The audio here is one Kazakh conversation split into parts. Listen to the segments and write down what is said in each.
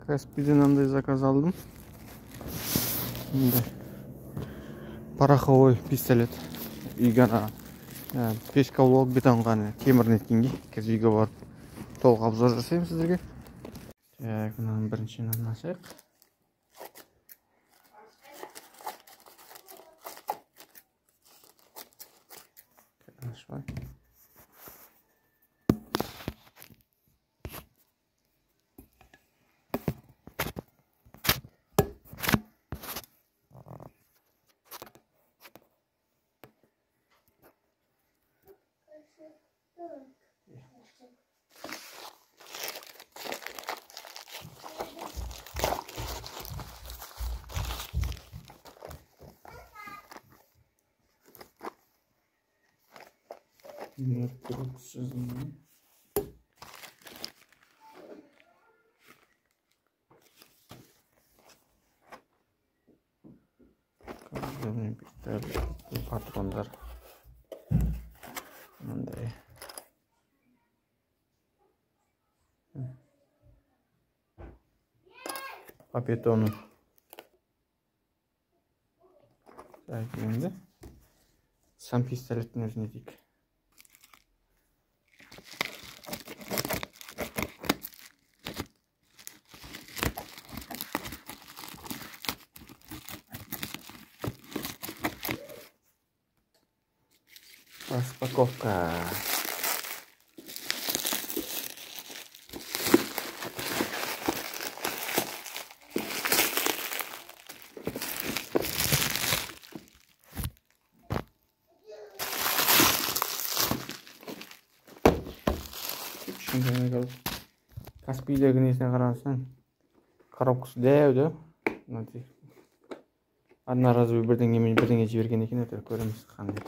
Каспийден андай заказ алдым. Пороховой пистолет. Үйге ана пешка улап бетонға темір неткенге қазір үйге барып толық обзор жасаймын сіздерге. Так, мынаның біріншіден ашайық. Ашпай. Patronlar мындай папетону енді сам пистолеттің өзіне дейік. Распаковка. Каспийдегі несіне қарасаң, коробкасы дәу. Одноразовый бірдеңе жіберген екен, өтір көреміз қандай.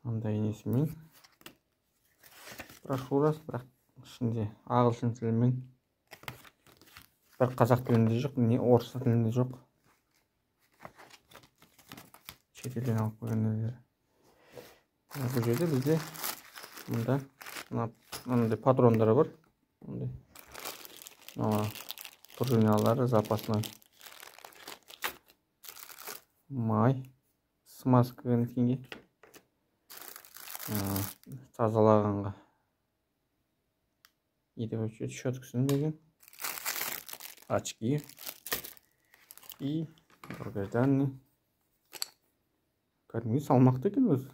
Андай несімен брошюрасы, бірақ ішінде ағылшын тілімен, бір қазақ тілінде жоқ, не орыс тілінде жоқ. Шетелден алып қойғандары. Бұл жерде бізде мынандай патрондары бар. Пружиналары запасной. Май, смазка неткенге. Тазалағанға. Едәуі щеткасын берген. Очки. И долгожданный. Кәдімгі салмақты екен өзі.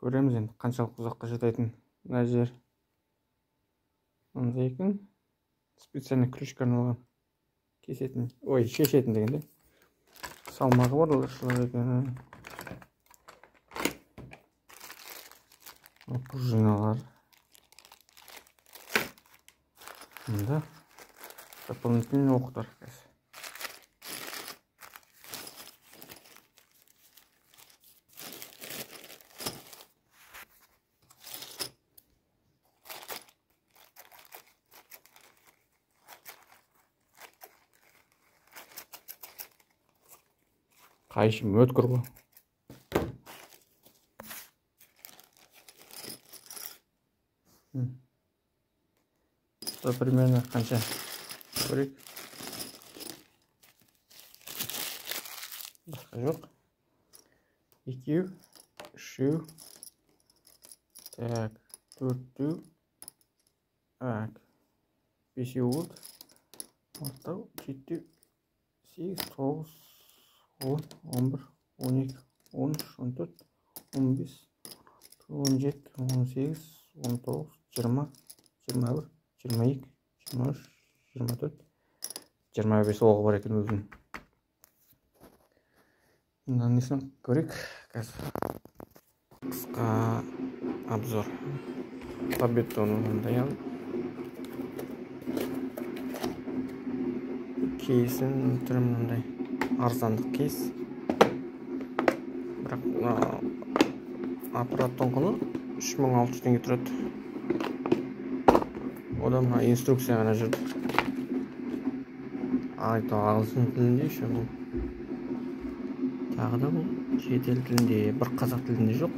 Көреміз енді қаншалық ұзаққа жатайтын. Мына жер мынандай екен. Специальный крючка арналған. Кесетін, шешетін дегенде. Салмағы бар олар екен. Пружиналар. Мында дополнительный оқтар. Қайшым өткір ғой. Примерно қанша көрейік. Басқа жоқ. Екеу, үшеу. Так, төртеу. Бесеу болды. Алтау, жетеу, 8, 9, 10, 11, 12, 13, 14, 15, 17, 18, 19, 20, 21, 22, 23, 24, 25 оғы бар екен өзінің. Мынаның несін көрейік. Қысқа обзор. Папетону мындай алып. Кейсін түрі мындай. Арзандық кейс. Бірақ аппараттың құны 3600 теңге тұрады. Odan ha instruksiya gana жүрді. Айта ағылшын тілінде еще бұл. Тағы да бұл шет ел тілінде, бір қазақ тілінде жоқ.